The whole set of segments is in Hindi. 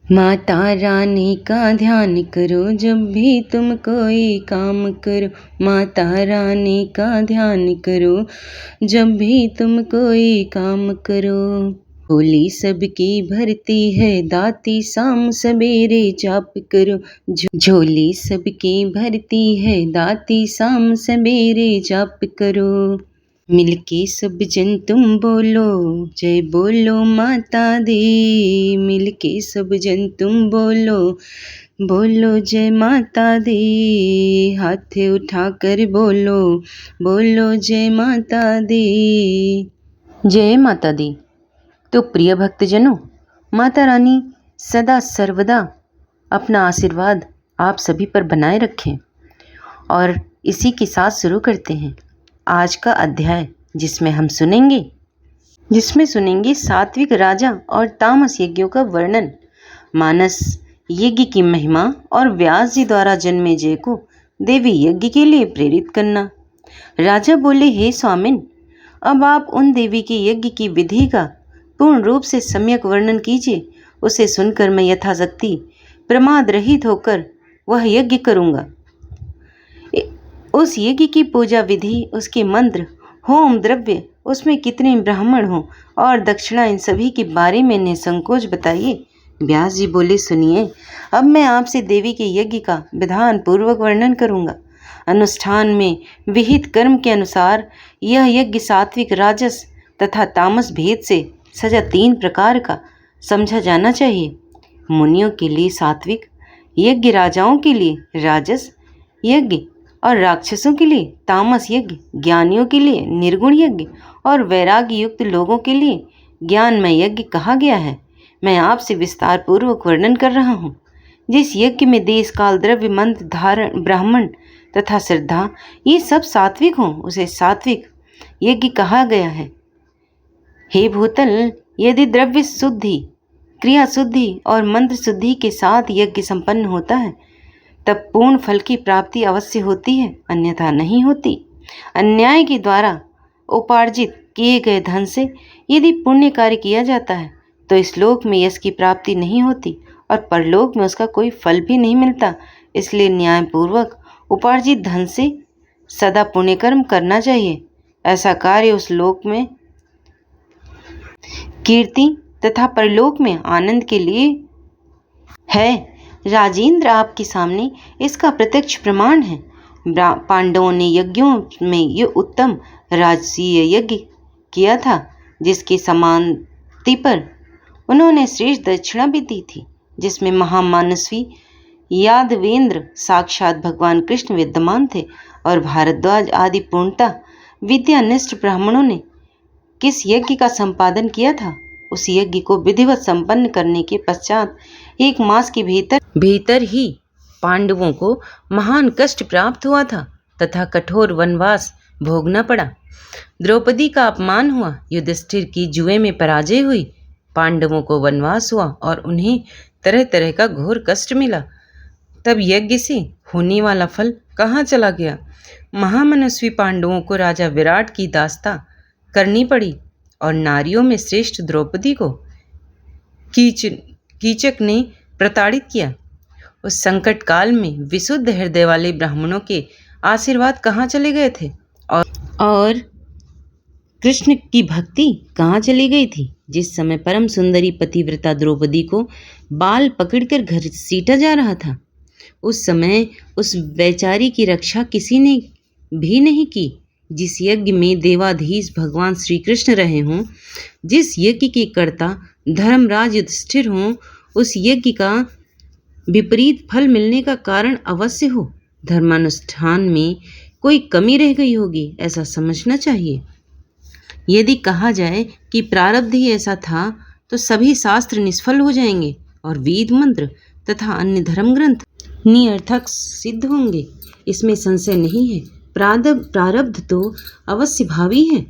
माता रानी का ध्यान करो जब भी तुम कोई काम करो। माता रानी का ध्यान करो जब भी तुम कोई काम करो। झोली सबकी भरती है दाती शाम सवेरे जाप करो। झोली सबकी भरती है दाती शाम सवेरे जाप करो। मिलके सब जन तुम बोलो जय बोलो माता दी। मिलके सब जन तुम बोलो बोलो जय माता दी। हाथ उठाकर बोलो बोलो जय माता दी। जय माता दी। तो प्रिय भक्तजनों, माता रानी सदा सर्वदा अपना आशीर्वाद आप सभी पर बनाए रखें। और इसी के साथ शुरू करते हैं आज का अध्याय, जिसमें सुनेंगे सात्विक राजा और तामस यज्ञों का वर्णन, मानस यज्ञ की महिमा और व्यास जी द्वारा जन्मेजय को देवी यज्ञ के लिए प्रेरित करना। राजा बोले, हे स्वामिन, अब आप उन देवी के यज्ञ की विधि का पूर्ण रूप से सम्यक वर्णन कीजिए। उसे सुनकर मैं यथाशक्ति प्रमाद रहित होकर वह यज्ञ करूँगा। उस यज्ञ की पूजा विधि, उसके मंत्र, होम द्रव्य, उसमें कितने ब्राह्मण हों और दक्षिणा, इन सभी के बारे में निसंकोच बताइए। व्यास जी बोले, सुनिए, अब मैं आपसे देवी के यज्ञ का विधान पूर्वक वर्णन करूँगा। अनुष्ठान में विहित कर्म के अनुसार यह यज्ञ सात्विक, राजस तथा तामस भेद से सजा 3 प्रकार का समझा जाना चाहिए। मुनियों के लिए सात्विक यज्ञ, राजाओं के लिए राजस यज्ञ और राक्षसों के लिए तामस यज्ञ, ज्ञानियों के लिए निर्गुण यज्ञ और वैराग्य युक्त लोगों के लिए ज्ञानमय यज्ञ कहा गया है। मैं आपसे विस्तार पूर्वक वर्णन कर रहा हूँ। जिस यज्ञ में देश, काल, द्रव्य, मंत्र, धारण, ब्राह्मण तथा श्रद्धा ये सब सात्विक हों, उसे सात्विक यज्ञ कहा गया है। हे भूतल, यदि द्रव्य शुद्धि, क्रिया शुद्धि और मंत्र शुद्धि के साथ यज्ञ संपन्न होता है तब पूर्ण फल की प्राप्ति अवश्य होती है, अन्यथा नहीं होती। अन्याय के द्वारा उपार्जित किए गए धन से यदि पुण्य कार्य किया जाता है तो इस लोक में यश की प्राप्ति नहीं होती और परलोक में उसका कोई फल भी नहीं मिलता। इसलिए न्यायपूर्वक उपार्जित धन से सदा पुण्य कर्म करना चाहिए। ऐसा कार्य उस लोक में कीर्ति तथा परलोक में आनंद के लिए है। राजेंद्र, आपके सामने इसका प्रत्यक्ष प्रमाण है। पांडवों ने यज्ञों में ये उत्तम राजसीय यज्ञ किया था, जिसके समाप्ति पर उन्होंने श्रेष्ठ दक्षिणा भी दी थी, जिसमें महामानस्वी यादवेंद्र साक्षात भगवान कृष्ण विद्यमान थे और भारद्वाज आदि पूर्णतः विद्यानिष्ठ ब्राह्मणों ने किस यज्ञ का संपादन किया था, उस यज्ञ को विधिवत संपन्न करने के पश्चात 1 मास के भीतर ही पांडवों को महान कष्ट प्राप्त हुआ था तथा कठोर वनवास भोगना पड़ा। द्रौपदी का अपमान हुआ, युधिष्ठिर की जुए में पराजय हुई, पांडवों को वनवास हुआ और उन्हें तरह तरह का घोर कष्ट मिला। तब यज्ञ से होने वाला फल कहाँ चला गया? महामनस्वी पांडवों को राजा विराट की दास्ता करनी पड़ी और नारियों में श्रेष्ठ द्रौपदी को कीचक ने प्रताड़ित किया। उस संकट काल में विशुद्ध हृदय वाले ब्राह्मणों के आशीर्वाद कहाँ चले गए थे और कृष्ण की भक्ति कहाँ चली गई थी? जिस समय परम सुंदरी पतिव्रता द्रौपदी को बाल पकड़कर घसीटा जा रहा था, उस समय उस बेचारी की रक्षा किसी ने भी नहीं की। जिस यज्ञ में देवाधीश भगवान श्री कृष्ण रहे हों, जिस यज्ञ के कर्ता धर्मराज युधिष्ठिर हों, उस यज्ञ का विपरीत फल मिलने का कारण अवश्य हो। धर्मानुष्ठान में कोई कमी रह गई होगी, ऐसा समझना चाहिए। यदि कहा जाए कि प्रारब्ध ही ऐसा था तो सभी शास्त्र निष्फल हो जाएंगे और वेद मंत्र तथा अन्य धर्म ग्रंथ निरर्थक सिद्ध होंगे, इसमें संशय नहीं है। प्रारब्ध तो अवश्य भावी है।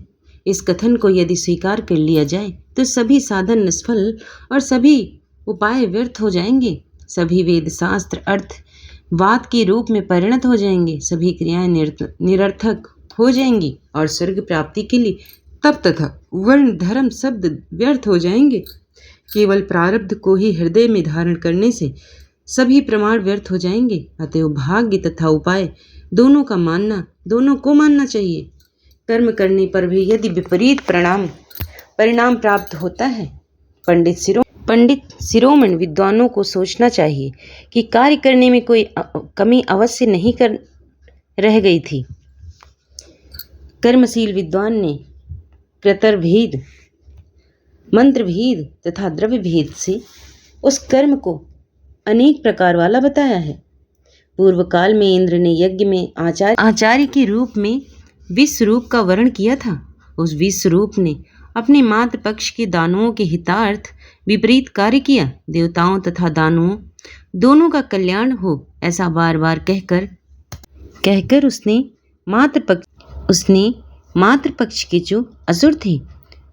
इस कथन को यदि स्वीकार कर लिया जाए तो सभी साधन निष्फल और सभी उपाय व्यर्थ हो जाएंगे। सभी वेद शास्त्र अर्थवाद के रूप में परिणत हो जाएंगे, सभी क्रियाएं निरर्थक हो जाएंगी और स्वर्ग प्राप्ति के लिए तप तथा वर्ण धर्म शब्द व्यर्थ हो जाएंगे। केवल प्रारब्ध को ही हृदय में धारण करने से सभी प्रमाण व्यर्थ हो जाएंगे। अतएव भाग्य तथा उपाय दोनों को मानना चाहिए। कर्म करने पर भी यदि विपरीत परिणाम प्राप्त होता है, पंडित शिरोमणि विद्वानों को सोचना चाहिए कि कार्य करने में कोई कमी अवश्य नहीं रह गई थी। कर्मशील विद्वान ने कर्तृ भेद, मंत्र भेद तथा द्रव्य भेद से उस कर्म को अनेक प्रकार वाला बताया है। पूर्व काल में इंद्र ने यज्ञ में आचार्य के रूप में विश्वरूप का वर्ण किया था। उस विश्वरूप ने अपने मातृ पक्ष के दानवों के हितार्थ विपरीत कार्य किया। देवताओं तथा दानवों दोनों का कल्याण हो, ऐसा बार बार कहकर उसने मातृपक्ष के जो असुर थे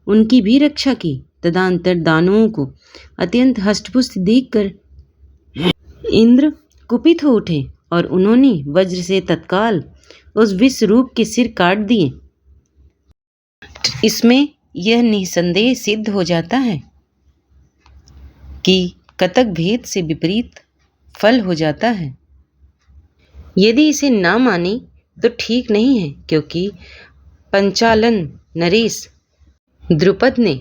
उनकी भी रक्षा की। तदंतर दानवों को अत्यंत हष्टपुष्ट देखकर इंद्र कुपित हो उठे और उन्होंने वज्र से तत्काल उस विश्वरूप के सिर काट दिए। इसमें यह निसंदेह सिद्ध हो जाता है कि कतक भेद से विपरीत फल हो जाता है। यदि इसे ना माने तो ठीक नहीं है, क्योंकि पंचालन नरेश द्रुपद ने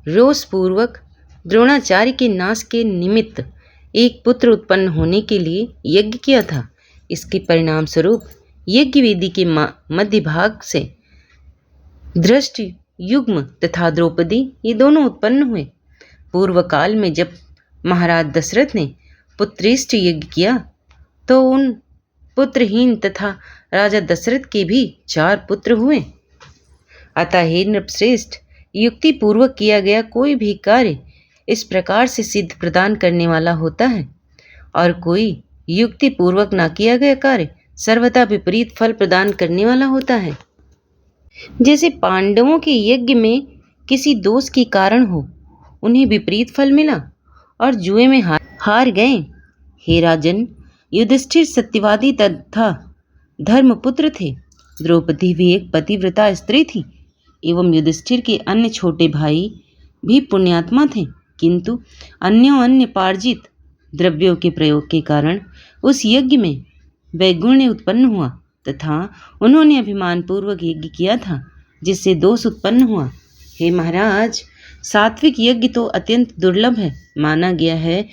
रोषपूर्वक द्रोणाचार्य के नाश के निमित्त एक पुत्र उत्पन्न होने के लिए यज्ञ किया था। इसके परिणाम स्वरूप यज्ञ वेदी के मध्य भाग से धृष्टि, युग्म तथा द्रौपदी ये दोनों उत्पन्न हुए। पूर्व काल में जब महाराज दशरथ ने पुत्रेष्ट यज्ञ किया तो उन पुत्रहीन तथा राजा दशरथ के भी 4 पुत्र हुए। अतः हे नृपश्रेष्ठ, युक्ति पूर्वक किया गया कोई भी कार्य इस प्रकार से सिद्ध प्रदान करने वाला होता है, और कोई युक्ति पूर्वक ना किया गया कार्य सर्वथा विपरीत फल प्रदान करने वाला होता है। जैसे पांडवों के यज्ञ में किसी दोष के कारण हो उन्हें विपरीत फल मिला और जुए में हार गए। हे राजन, युधिष्ठिर सत्यवादी तथा धर्मपुत्र थे। द्रौपदी भी एक पतिव्रता स्त्री थी एवं युधिष्ठिर के अन्य छोटे भाई भी पुण्यात्मा थे, किंतु अन्य पार्जित द्रव्यों के प्रयोग के कारण उस यज्ञ में वैगुण्य उत्पन्न हुआ तथा उन्होंने अभिमान पूर्वक यज्ञ किया था, जिससे दोष उत्पन्न हुआ। हे महाराज, सात्विक यज्ञ तो अत्यंत दुर्लभ है। माना गया है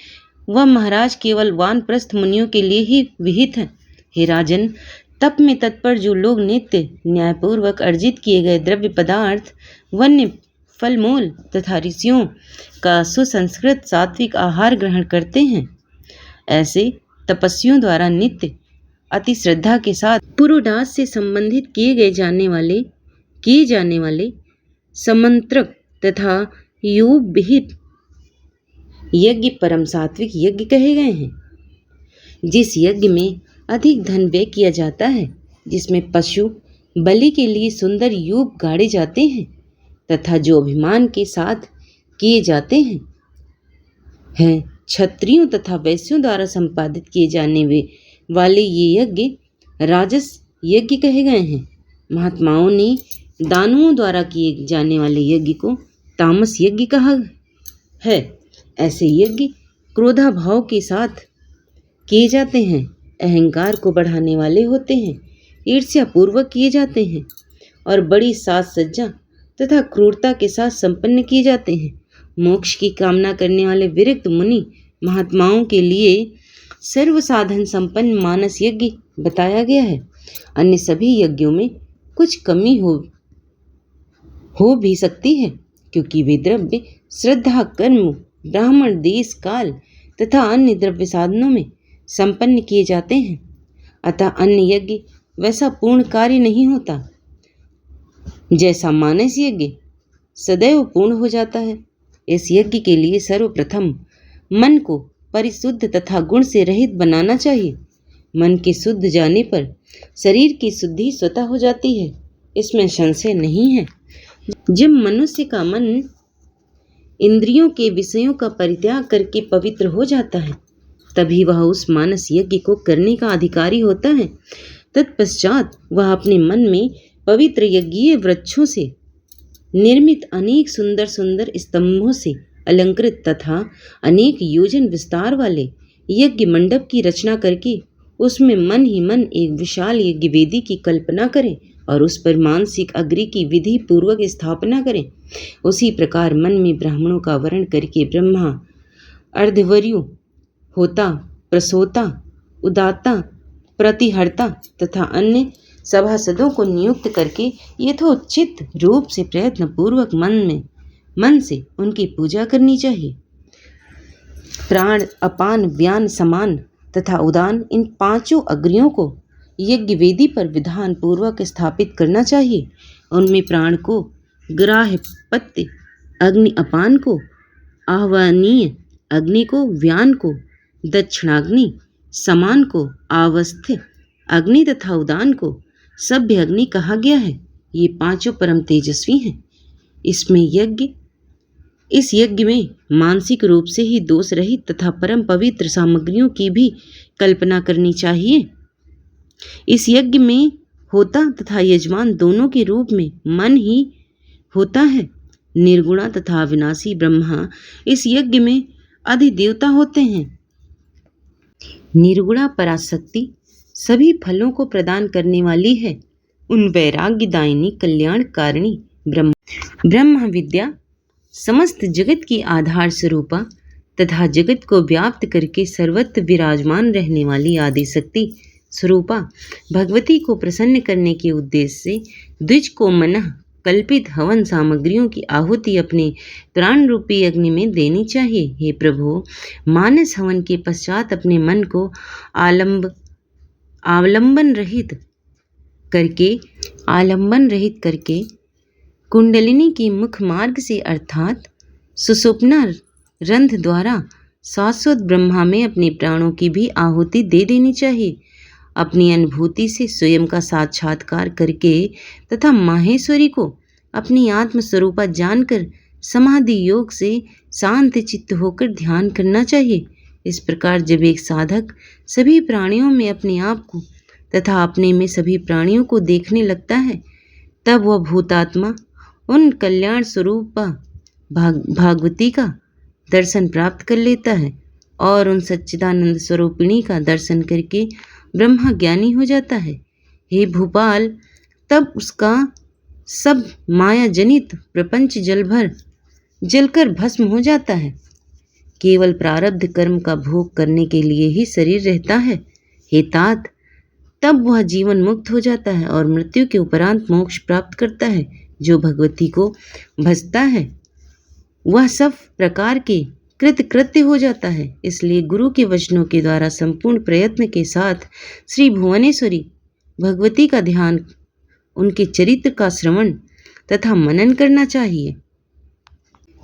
वह महाराज केवल वानप्रस्थ मुनियों के लिए ही विहित है। हे राजन, तप में तत्पर जो लोग नित्य न्यायपूर्वक अर्जित किए गए द्रव्य पदार्थ, वन्य फलमूल तथा ऋषियों का सुसंस्कृत सात्विक आहार ग्रहण करते हैं, ऐसे तपस्वियों द्वारा नित्य अति श्रद्धा के साथ पुरोडास से संबंधित किए जाने वाले समंत्रक तथा योग विहित यज्ञ परम सात्विक यज्ञ कहे गए हैं। जिस यज्ञ में अधिक धन व्यय किया जाता है, जिसमें पशु बलि के लिए सुंदर यूप गाड़े जाते हैं तथा जो अभिमान के साथ किए जाते हैं क्षत्रियों तथा वैश्यों द्वारा संपादित किए जाने वाले ये यज्ञ राजस यज्ञ कहे गए हैं। महात्माओं ने दानवों द्वारा किए जाने वाले यज्ञ को तामस यज्ञ कहा है। ऐसे यज्ञ क्रोधा भाव के साथ किए जाते हैं, अहंकार को बढ़ाने वाले होते हैं, ईर्ष्या पूर्वक किए जाते हैं और बड़ी साज सज्जा तथा क्रूरता के साथ संपन्न किए जाते हैं। मोक्ष की कामना करने वाले विरक्त मुनि महात्माओं के लिए सर्व साधन संपन्न मानस यज्ञ बताया गया है। अन्य सभी यज्ञों में कुछ कमी हो भी सकती है, क्योंकि वे द्रव्य, श्रद्धा, कर्म, ब्राह्मण, देश, काल तथा अन्य द्रव्य साधनों में संपन्न किए जाते हैं। अतः अन्य यज्ञ वैसा पूर्ण कार्य नहीं होता जैसा मानस यज्ञ सदैव पूर्ण हो जाता है। इस यज्ञ के लिए सर्वप्रथम मन को परिशुद्ध तथा गुण से रहित बनाना चाहिए। मन के शुद्ध जाने पर शरीर की शुद्धि स्वतः हो जाती है, इसमें संशय नहीं है। जब मनुष्य का मन इंद्रियों के विषयों का परित्याग करके पवित्र हो जाता है, तभी वह उस मानस यज्ञ को करने का अधिकारी होता है। तत्पश्चात वह अपने मन में पवित्र यज्ञीय वृक्षों से निर्मित अनेक सुंदर सुंदर स्तंभों से अलंकृत तथा अनेक योजन विस्तार वाले यज्ञ मंडप की रचना करके उसमें मन ही मन एक विशाल यज्ञ वेदी की कल्पना करें और उस पर मानसिक अग्नि की विधि पूर्वक स्थापना करें। उसी प्रकार मन में ब्राह्मणों का वर्ण करके ब्रह्मा, अर्धवर्यु, होता, प्रसोता, उदाता, प्रतिहर्ता तथा अन्य सभासदों को नियुक्त करके यथोचित रूप से प्रयत्न पूर्वक मन से उनकी पूजा करनी चाहिए। प्राण, अपान, व्यान, समान तथा उदान इन पांचों अग्नियों को यज्ञ वेदी पर विधान पूर्वक स्थापित करना चाहिए। उनमें प्राण को ग्राह्यपत्य अग्नि, अपान को आह्वनीय अग्नि को, व्यान को दक्षिणाग्नि, समान को आवस्थ्य अग्नि तथा उदान को सभ्य अग्नि कहा गया है। ये पांचों परम तेजस्वी हैं। इस यज्ञ में मानसिक रूप से ही दोष रहित तथा परम पवित्र सामग्रियों की भी कल्पना करनी चाहिए। इस यज्ञ में होता तथा यजमान दोनों के रूप में मन ही होता है। निर्गुणा तथा अविनाशी ब्रह्मा इस यज्ञ में अधिदेवता होते हैं। निर्गुणा पराशक्ति सभी फलों को प्रदान करने वाली है। उन वैराग्यदायिनी कल्याणकारिणी ब्रह्म विद्या समस्त जगत की आधार स्वरूपा तथा जगत को व्याप्त करके सर्वत्र विराजमान रहने वाली आदिशक्ति स्वरूपा भगवती को प्रसन्न करने के उद्देश्य से द्विज को मनः कल्पित हवन सामग्रियों की आहुति अपने प्राण रूपी अग्नि में देनी चाहिए। हे प्रभु, मानस हवन के पश्चात अपने मन को आलंबन रहित करके कुंडलिनी की मुख मार्ग से अर्थात सुषुप्ना रंध्र द्वारा शाश्वत ब्रह्मा में अपने प्राणों की भी आहुति दे देनी चाहिए। अपनी अनुभूति से स्वयं का साक्षात्कार करके तथा माहेश्वरी को अपनी आत्म स्वरूपा जानकर समाधि योग से शांत चित्त होकर ध्यान करना चाहिए। इस प्रकार जब एक साधक सभी प्राणियों में अपने आप को तथा अपने में सभी प्राणियों को देखने लगता है, तब वह भूतात्मा उन कल्याण स्वरूप भागवती का दर्शन प्राप्त कर लेता है और उन सच्चिदानंद स्वरूपिणी का दर्शन करके ब्रह्मा ज्ञानी हो जाता है। हे भूपाल, तब उसका सब माया जनित प्रपंच जलकर भस्म हो जाता है। केवल प्रारब्ध कर्म का भोग करने के लिए ही शरीर रहता है। हे तात, तब वह जीवन मुक्त हो जाता है और मृत्यु के उपरांत मोक्ष प्राप्त करता है। जो भगवती को भजता है वह सब प्रकार के कृतकृत्य हो जाता है। इसलिए गुरु के वचनों के द्वारा संपूर्ण प्रयत्न के साथ श्री भुवनेश्वरी भगवती का ध्यान, उनके चरित्र का श्रवण तथा मनन करना चाहिए।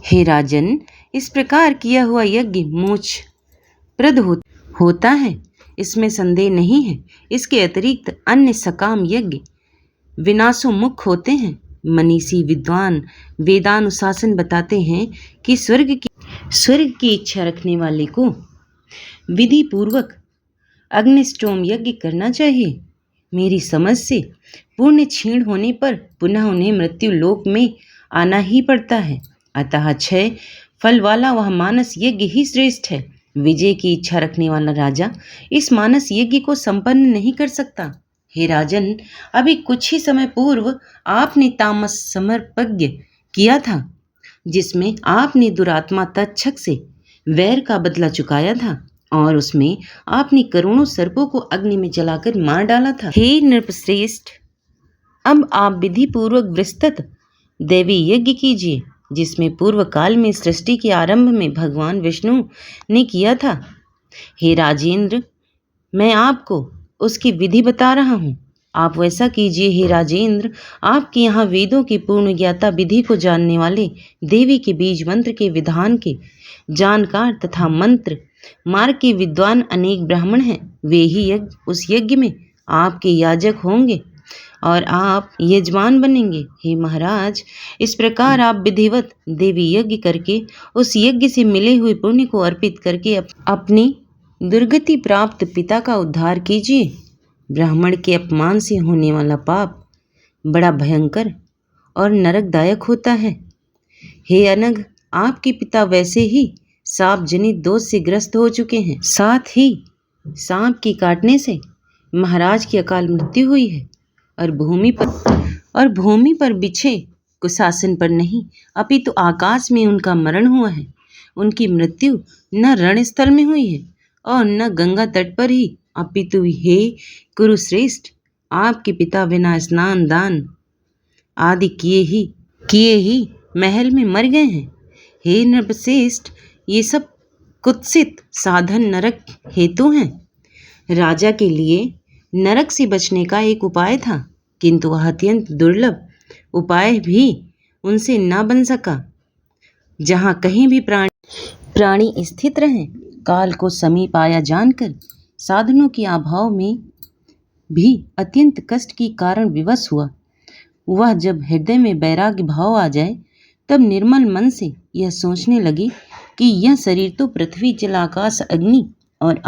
हे राजन, इस प्रकार किया हुआ यज्ञ मोक्षप्रद होता है, इसमें संदेह नहीं है। इसके अतिरिक्त अन्य सकाम यज्ञ विनाशोन्मुख होते हैं। मनीषी विद्वान वेदानुशासन बताते हैं कि स्वर्ग की इच्छा रखने वाले को विधि पूर्वक अग्निष्टोम यज्ञ करना चाहिए। मेरी समझ से पुण्य क्षीण होने पर पुनः उन्हें मृत्यु लोक में आना ही पड़ता है। अतः 6 फल वाला वह मानस यज्ञ ही श्रेष्ठ है। विजय की इच्छा रखने वाला राजा इस मानस यज्ञ को संपन्न नहीं कर सकता। हे राजन, अभी कुछ ही समय पूर्व आपने तामस समर्पज्ञ किया था, जिसमें आपने दुरात्मा तक्षक से वैर का बदला चुकाया था और उसमें आपने करोड़ों सर्पों को अग्नि में जलाकर मार डाला था। हे नृपश्रेष्ठ, अब आप विधि पूर्वक विस्तृत देवी यज्ञ कीजिए, जिसमें पूर्व काल में सृष्टि के आरंभ में भगवान विष्णु ने किया था। हे राजेंद्र, मैं आपको उसकी विधि बता रहा हूँ, आप वैसा कीजिए। हे राजेंद्र, आपके यहाँ वेदों की पूर्ण ज्ञाता, विधि को जानने वाले, देवी के बीज मंत्र के विधान के जानकार तथा मंत्र मार्ग के विद्वान अनेक ब्राह्मण हैं। वे ही उस यज्ञ में आपके याजक होंगे और आप यजमान बनेंगे। हे महाराज, इस प्रकार आप विधिवत देवी यज्ञ करके उस यज्ञ से मिले हुए पुण्य को अर्पित करके अपनी दुर्गति प्राप्त पिता का उद्धार कीजिए। ब्राह्मण के अपमान से होने वाला पाप बड़ा भयंकर और नरकदायक होता है। हे अनघ, आपके पिता वैसे ही सांप जनित दोष से ग्रस्त हो चुके हैं। साथ ही सांप के काटने से महाराज की अकाल मृत्यु हुई है और भूमि पर बिछे कुशासन पर नहीं अपितु आकाश में उनका मरण हुआ है। उनकी मृत्यु न रणस्थल में हुई है और न गंगा तट पर ही अपितु हे कुरुश्रेष्ठ, आपके पिता बिना स्नान दान आदि किए ही महल में मर गए हैं। हे नृपश्रेष्ठ, ये सब कुत्सित साधन नरक हेतु हैं। राजा के लिए नरक से बचने का एक उपाय था, किंतु वह अत्यंत दुर्लभ उपाय भी उनसे न बन सका। जहाँ कहीं भी प्राणी स्थित रहे, काल को समीप आया जानकर साधनों के अभाव में भी अत्यंत कष्ट के कारण विवश हुआ। वह जब हृदय में वैराग्य भाव आ जाए, तब निर्मल मन से यह सोचने लगी कि यह शरीर तो पृथ्वी जल आकाश अग्नि और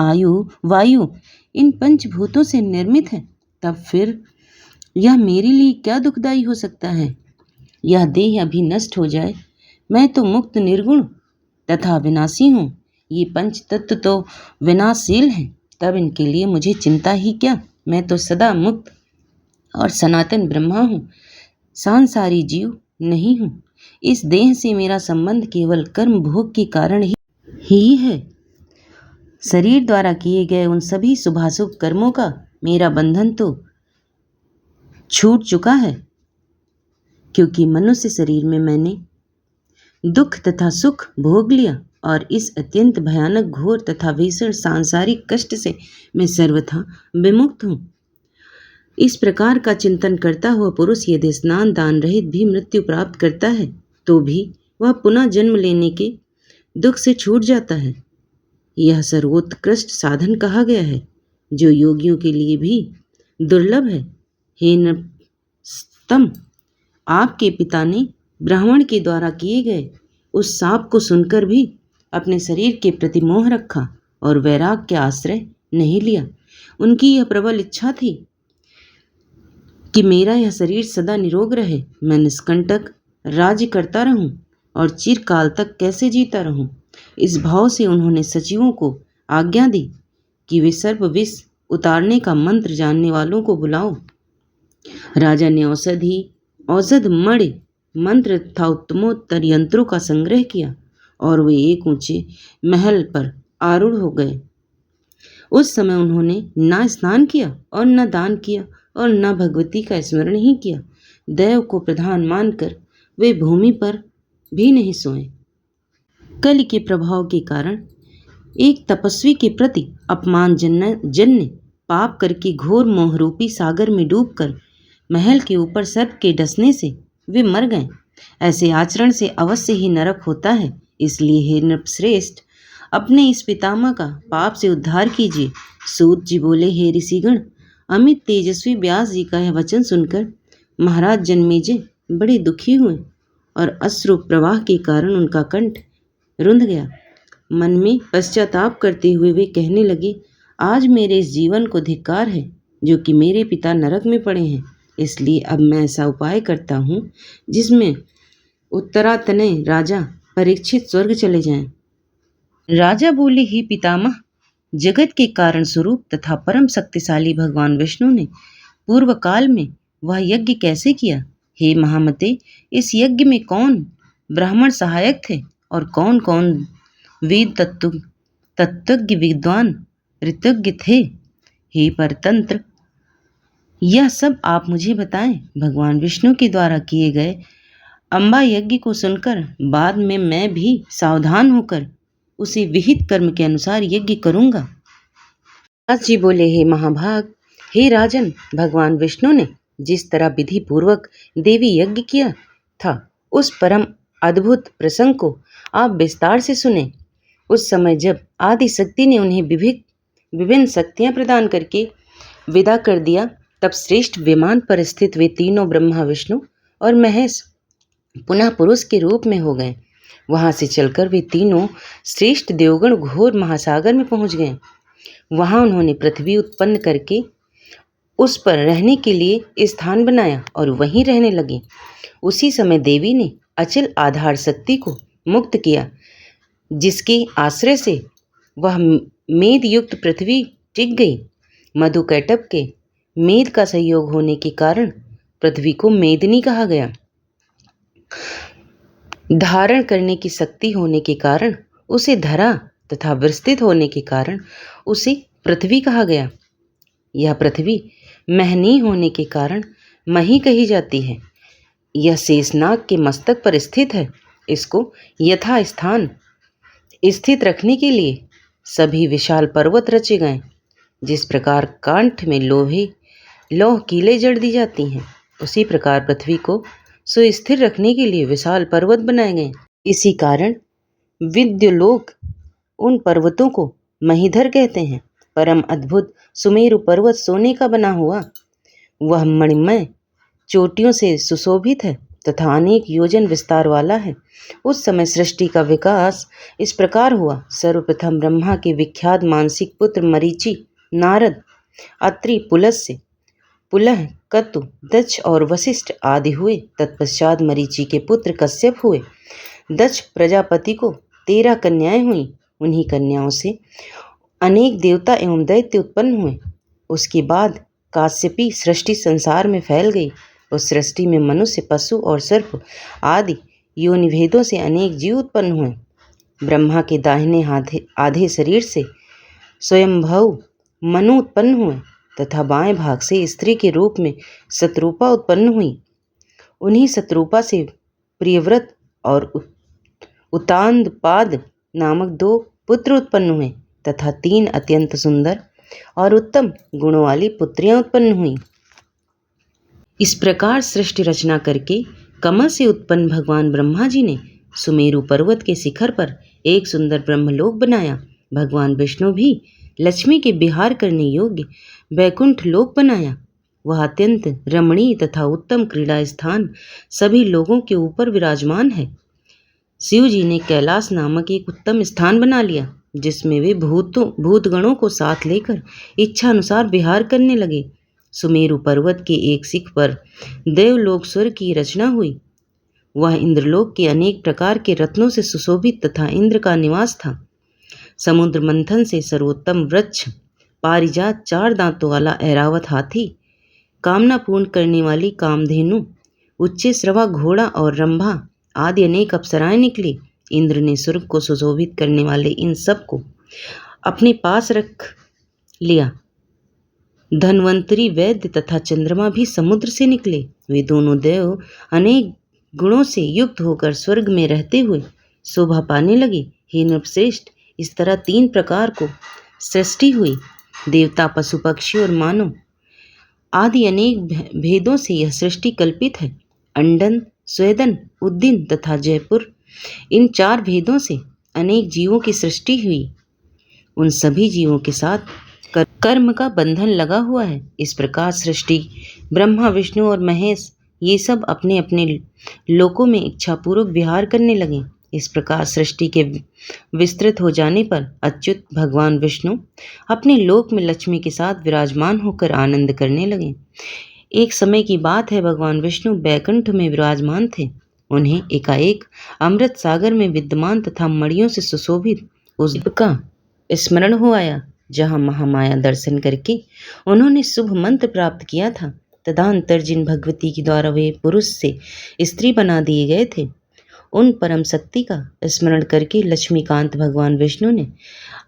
वायु इन पंचभूतों से निर्मित है, तब फिर यह मेरे लिए क्या दुखदाई हो सकता है। यह देह अभी नष्ट हो जाए, मैं तो मुक्त निर्गुण तथा विनाशी हूँ। ये पंच तत्व तो विनाशशील हैं, तब इनके लिए मुझे चिंता ही क्या। मैं तो सदा मुक्त और सनातन ब्रह्मा हूँ, सांसारी जीव नहीं हूँ। इस देह से मेरा संबंध केवल कर्म भोग के कारण ही है। शरीर द्वारा किए गए उन सभी शुभाशुभ कर्मों का मेरा बंधन तो छूट चुका है, क्योंकि मनुष्य शरीर में मैंने दुख तथा सुख भोग लिया और इस अत्यंत भयानक घोर तथा भीषण सांसारिक कष्ट से मैं सर्वथा विमुक्त हूँ। इस प्रकार का चिंतन करता हुआ पुरुष यदि स्नान दान रहित भी मृत्यु प्राप्त करता है, तो भी वह पुनः जन्म लेने के दुख से छूट जाता है। यह सर्वोत्कृष्ट साधन कहा गया है, जो योगियों के लिए भी दुर्लभ है। हे नृपस्तम, आपके पिता ने ब्राह्मण के द्वारा किए गए उस शाप को सुनकर भी अपने शरीर के प्रति मोह रखा और वैराग के आश्रय नहीं लिया। उनकी यह प्रबल इच्छा थी कि मेरा यह शरीर सदा निरोग रहे, मैं निष्कंटक राज्य करता रहूं और चिरकाल तक कैसे जीता रहूं। इस भाव से उन्होंने सचिवों को आज्ञा दी कि वे सर्प विष उतारने का मंत्र जानने वालों को बुलाओ। राजा ने औषध मणि मंत्र तथा उत्तमोत्तर यंत्रों का संग्रह किया और वे एक ऊंचे महल पर आरूढ़ हो गए। उस समय उन्होंने न स्नान किया और न दान किया और न भगवती का स्मरण ही किया। दैव को प्रधान मानकर वे भूमि पर भी नहीं सोए। कल के प्रभाव के कारण एक तपस्वी के प्रति अपमान जन्य पाप करके घोर मोहरूपी सागर में डूबकर महल के ऊपर सर्प के डसने से वे मर गए। ऐसे आचरण से अवश्य ही नरक होता है। इसलिए हे नृपश्रेष्ठ, अपने इस पितामह का पाप से उद्धार कीजिए। सूत जी बोले, हे ऋषिगण, अमित तेजस्वी व्यास जी का यह वचन सुनकर महाराज जन्मेजय बड़े दुखी हुए और अश्रु प्रवाह के कारण उनका कंठ रुंध गया। मन में पश्चाताप करते हुए वे कहने लगे, आज मेरे इस जीवन को धिक्कार है जो कि मेरे पिता नरक में पड़े हैं। इसलिए अब मैं ऐसा उपाय करता हूँ जिसमें उत्तरातनय राजा परीक्षित स्वर्ग चले जाएं। राजा बोले, ही पितामह, जगत के कारण स्वरूप तथा परम शक्तिशाली भगवान विष्णु ने पूर्व काल में वह यज्ञ कैसे किया। हे महामते, इस यज्ञ में कौन ब्राह्मण सहायक थे और कौन कौन वेद तत्वज्ञ विद्वान ऋतज्ञ थे। हे परतंत्र, यह सब आप मुझे बताएं। भगवान विष्णु के द्वारा किए गए अम्बा यज्ञ को सुनकर बाद में मैं भी सावधान होकर उसे विहित कर्म के अनुसार यज्ञ करूंगा। व्यास जी बोले, हे महाभाग, हे राजन, भगवान विष्णु ने जिस तरह विधि पूर्वक देवी यज्ञ किया था, उस परम अद्भुत प्रसंग को आप विस्तार से सुने। उस समय जब आदि शक्ति ने उन्हें विभिन्न शक्तियां प्रदान करके विदा कर दिया, तब श्रेष्ठ विमान पर स्थित वे तीनों ब्रह्मा, विष्णु और महेश पुनः पुरुष के रूप में हो गए। वहां से चलकर वे तीनों श्रेष्ठ देवगण घोर महासागर में पहुंच गए। वहां उन्होंने पृथ्वी उत्पन्न करके उस पर रहने के लिए स्थान बनाया और वहीं रहने लगे। उसी समय देवी ने अचल आधार शक्ति को मुक्त किया, जिसके आश्रय से वह मेद युक्त पृथ्वी टिक गई। मधुकैटभ के मेद का संयोग होने के कारण पृथ्वी को मेदिनी कहा गया। धारण करने की शक्ति होने के कारण उसे धरा तथा विस्तृत होने के कारण उसे पृथ्वी कहा गया। यह पृथ्वी महनीय होने के कारण मही कही जाती है। यह शेषनाग के मस्तक पर स्थित है। इसको यथा स्थान स्थित रखने के लिए सभी विशाल पर्वत रचे गए। जिस प्रकार कांठ में लौह कीलें जड़ दी जाती हैं, उसी प्रकार पृथ्वी को सुस्थिर रखने के लिए विशाल पर्वत बनाए गए। इसी कारण विद्युलोक उन पर्वतों को महीधर कहते हैं। परम अद्भुत सुमेरु पर्वत सोने का बना हुआ, वह मणिमय चोटियों से सुशोभित है तथा अनेक योजन विस्तार वाला है। उस समय सृष्टि का विकास इस प्रकार हुआ। सर्वप्रथम ब्रह्मा के विख्यात मानसिक पुत्र मरीचि, नारद, अत्रि, पुलस्त्य, पुलह, कतु, दक्ष और वशिष्ठ आदि हुए। तत्पश्चात मरीचि के पुत्र कश्यप हुए। दक्ष प्रजापति को 13 कन्याएं हुई। उन्हीं कन्याओं से अनेक देवता एवं दैत्य उत्पन्न हुए। उसके बाद काश्यपी सृष्टि संसार में फैल गई। उस सृष्टि में मनुष्य, पशु और सर्प आदि योनिभेदों से अनेक जीव उत्पन्न हुए। ब्रह्मा के दाहिने आधे शरीर से स्वयंभू मनु उत्पन्न हुए तथा बाएं भाग से स्त्री के रूप में शत्रुपा उत्पन्न हुई। उन्हीं शत्रुपा से प्रियव्रत और उतानपाद नामक 2 पुत्र उत्पन्न हुए तथा 3 अत्यंत सुंदर और उत्तम गुणों वाली पुत्रियां उत्पन्न हुईं। इस प्रकार सृष्टि रचना करके कमल से उत्पन्न भगवान ब्रह्मा जी ने सुमेरु पर्वत के शिखर पर एक सुंदर ब्रह्मलोक बनाया। भगवान विष्णु भी लक्ष्मी के विहार करने योग्य वैकुंठ लोक बनाया। वह अत्यंत रमणीय तथा उत्तम क्रीड़ा स्थान सभी लोगों के ऊपर विराजमान है। शिव जी ने कैलाश नामक एक उत्तम स्थान बना लिया, जिसमें वे भूतगणों को साथ लेकर इच्छा अनुसार विहार करने लगे। सुमेरु पर्वत के एक शिख पर देवलोक स्वर्ग की रचना हुई। वह इंद्रलोक के अनेक प्रकार के रत्नों से सुशोभित तथा इंद्र का निवास था। समुद्र मंथन से सर्वोत्तम वृक्ष पारिजात, 4 दांतों वाला ऐरावत हाथी, कामना पूर्ण करने वाली कामधेनु, उच्च श्रवा घोड़ा और रंभा आदि अनेक अप्सराएं निकली। इंद्र ने स्वर्ग को सुशोभित करने वाले इन सब को अपने पास रख लिया। धन्वंतरी, वैद्य तथा चंद्रमा भी समुद्र से निकले। वे दोनों देव अनेक गुणों से युक्त होकर स्वर्ग में रहते हुए शोभा पाने लगे। हे नृपश्रेष्ठ, इस तरह 3 प्रकार को सृष्टि हुई। देवता, पशु, पक्षी और मानव आदि अनेक भेदों से यह सृष्टि कल्पित है। अंडन, स्वेदन, उद्दिन तथा जयपुर, इन 4 भेदों से अनेक जीवों की सृष्टि हुई। उन सभी जीवों के साथ कर्म का बंधन लगा हुआ है। इस प्रकार सृष्टि ब्रह्मा, विष्णु और महेश ये सब अपने अपने लोकों में इच्छापूर्वक विहार करने लगे। इस प्रकार सृष्टि के विस्तृत हो जाने पर अच्युत भगवान विष्णु अपने लोक में लक्ष्मी के साथ विराजमान होकर आनंद करने लगे। एक समय की बात है, भगवान विष्णु बैकुंठ में विराजमान थे। उन्हें एकाएक अमृत सागर में विद्यमान तथा मणियों से सुशोभित उस द्वीप का स्मरण हो आया, जहाँ महामाया दर्शन करके उन्होंने शुभ मंत्र प्राप्त किया था। तदनंतर जिन भगवती के द्वारा वे पुरुष से स्त्री बना दिए गए थे, उन परम शक्ति का स्मरण करके लक्ष्मीकांत भगवान विष्णु ने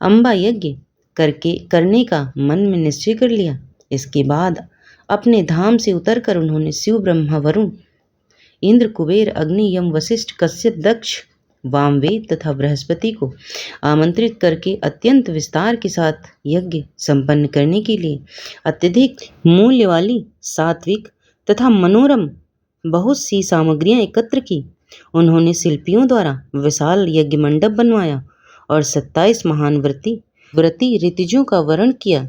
अम्बा यज्ञ करने का मन में निश्चय कर लिया। इसके बाद अपने धाम से उतरकर उन्होंने शिव, ब्रह्मा, वरुण, इंद्र, कुबेर, अग्नि, यम, वशिष्ठ, कश्यप, दक्ष, वामवेद तथा बृहस्पति को आमंत्रित करके अत्यंत विस्तार के साथ यज्ञ संपन्न करने के लिए अत्यधिक मूल्य वाली, सात्विक तथा मनोरम बहुत सी सामग्रियां एकत्र की। उन्होंने शिल्पियों द्वारा विशाल यज्ञ मंडप बनवाया और 27 महान व्रती ऋतुजों का वर्ण किया।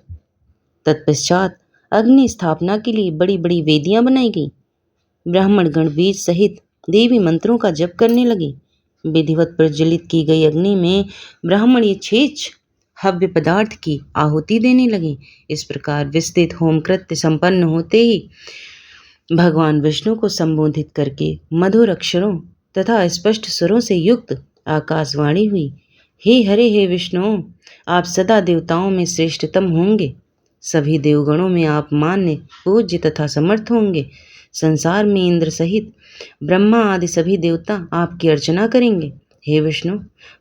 तत्पश्चात अग्नि स्थापना के लिए बड़ी बड़ी वेदियां बनाई गई। ब्राह्मण गण बीज सहित देवी मंत्रों का जप करने लगे। विधिवत प्रज्वलित की गई अग्नि में ब्राह्मण यथेच्छ हव्य पदार्थ की आहुति देने लगे। इस प्रकार विस्तृत होम कृत्य संपन्न होते ही भगवान विष्णु को संबोधित करके मधुर अक्षरों तथा स्पष्ट स्वरों से युक्त आकाशवाणी हुई, हे हरे हे विष्णु, आप सदा देवताओं में श्रेष्ठतम होंगे। सभी देवगणों में आप मान्य, पूज्य तथा समर्थ होंगे। संसार में इंद्र सहित ब्रह्मा आदि सभी देवता आपकी अर्चना करेंगे। हे विष्णु,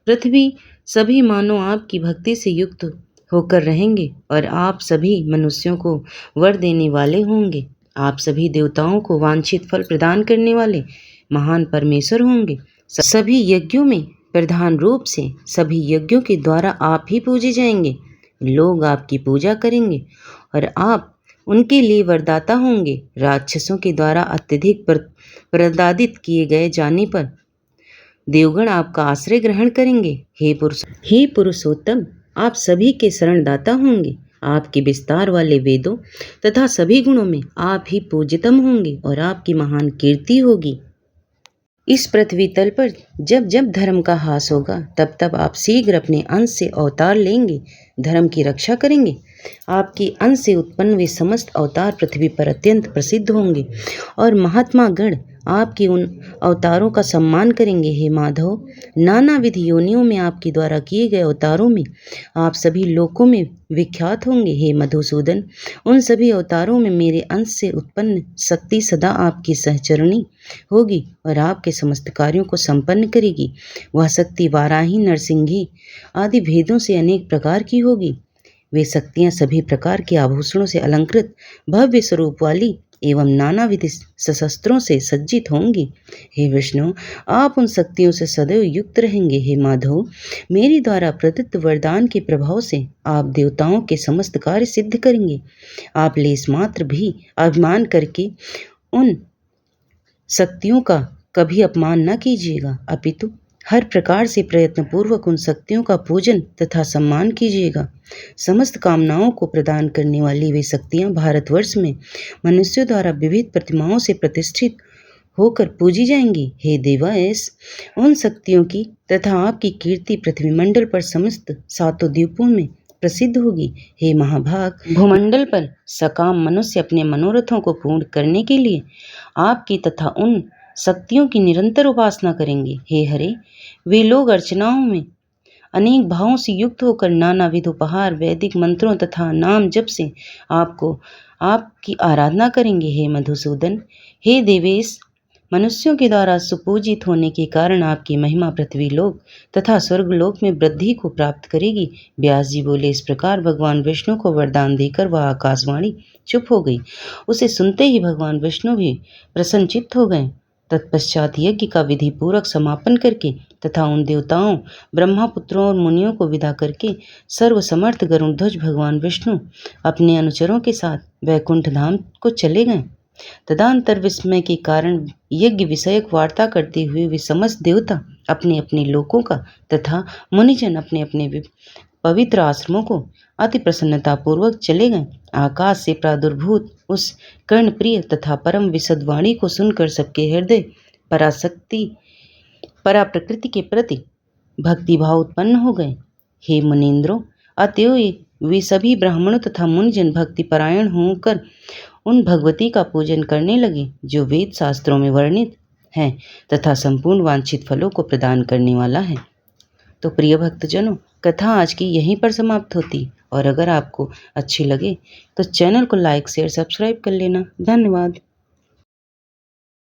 पृथ्वी सभी मानव आपकी भक्ति से युक्त होकर रहेंगे और आप सभी मनुष्यों को वर देने वाले होंगे। आप सभी देवताओं को वांछित फल प्रदान करने वाले महान परमेश्वर होंगे। सभी यज्ञों में प्रधान रूप से सभी यज्ञों के द्वारा आप ही पूजे जाएंगे। लोग आपकी पूजा करेंगे और आप उनके लिए वरदाता होंगे। राक्षसों के द्वारा अत्यधिक प्रताड़ित किए गए जाने पर देवगण आपका आश्रय ग्रहण करेंगे। हे पुरुषोत्तम, आप सभी के शरणदाता होंगे। आपके विस्तार वाले वेदों तथा सभी गुणों में आप ही पूज्यतम होंगे और आपकी महान कीर्ति होगी। इस पृथ्वी तल पर जब जब धर्म का ह्रास होगा तब तब आप शीघ्र अपने अंश से अवतार लेंगे, धर्म की रक्षा करेंगे। आपके अंश से उत्पन्न वे समस्त अवतार पृथ्वी पर अत्यंत प्रसिद्ध होंगे और महात्मा गण आपके उन अवतारों का सम्मान करेंगे। हे माधव, नाना विधि योनियों में आपके द्वारा किए गए अवतारों में आप सभी लोकों में विख्यात होंगे। हे मधुसूदन, उन सभी अवतारों में मेरे अंश से उत्पन्न शक्ति सदा आपकी सहचरणी होगी और आपके समस्त कार्यों को संपन्न करेगी। वह शक्ति वाराही, नरसिंही आदि भेदों से अनेक प्रकार की होगी। वे शक्तियाँ सभी प्रकार के आभूषणों से अलंकृत भव्य स्वरूप वाली एवं नानाविध शस्त्रों से सज्जित होंगी। हे विष्णु, आप उन शक्तियों से सदैव युक्त रहेंगे। हे माधव, मेरे द्वारा प्रदत्त वरदान के प्रभाव से आप देवताओं के समस्त कार्य सिद्ध करेंगे। आप लेस मात्र भी अभिमान करके उन शक्तियों का कभी अपमान न कीजिएगा, अपितु हर प्रकार से प्रयत्नपूर्वक उन शक्तियों का पूजन तथा सम्मान कीजिएगा। समस्त कामनाओं को प्रदान करने वाली वे शक्तियाँ भारतवर्ष में मनुष्यों द्वारा विविध प्रतिमाओं से प्रतिष्ठित होकर पूजी जाएंगी। हे देवाएस, उन शक्तियों की तथा आपकी कीर्ति पृथ्वी मंडल पर समस्त सातों द्वीपों में प्रसिद्ध होगी। हे महाभाग, भूमंडल पर सकाम मनुष्य अपने मनोरथों को पूर्ण करने के लिए आपकी तथा उन शक्तियों की निरंतर उपासना करेंगे। हे हरे, वे लोग अर्चनाओं में अनेक भावों से युक्त होकर नानाविध उपहार, वैदिक मंत्रों तथा नाम जप से आपकी आराधना करेंगे। हे मधुसूदन, हे देवेश, मनुष्यों के द्वारा सुपूजित होने के कारण आपकी महिमा पृथ्वी लोक तथा स्वर्गलोक में वृद्धि को प्राप्त करेगी। व्यास जी बोले, इस प्रकार भगवान विष्णु को वरदान देकर वह आकाशवाणी चुप हो गई। उसे सुनते ही भगवान विष्णु भी प्रसन्नचित्त हो गए। तत्पश्चात यज्ञ का विधि पूर्वक समापन करके तथा उन देवताओं, ब्रह्मपुत्रों और मुनियों को विदा करके सर्वसमर्थ गरुड़ध्वज भगवान विष्णु अपने अनुचरों के साथ वैकुंठ धाम को चले गए। तदनंतर विस्मय के कारण यज्ञ विषयक वार्ता करते हुए वे समस्त देवता अपने अपने लोकों का तथा मुनिजन अपने अपने पवित्र आश्रमों को अति प्रसन्नतापूर्वक चले गए। आकाश से प्रादुर्भूत उस कर्णप्रिय तथा परम विशद वाणी को सुनकर सबके हृदय पराप्रकृति के प्रति भक्तिभाव उत्पन्न हो गए। हे मुनीन्द्रों, अतएव वे सभी ब्राह्मणों तथा मुनिजन भक्ति परायण होकर उन भगवती का पूजन करने लगे जो वेद शास्त्रों में वर्णित है तथा संपूर्ण वांछित फलों को प्रदान करने वाला है। तो प्रिय भक्तजनों, कथा आज की यहीं पर समाप्त होती और अगर आपको अच्छी लगे तो चैनल को लाइक, शेयर, सब्सक्राइब कर लेना। धन्यवाद।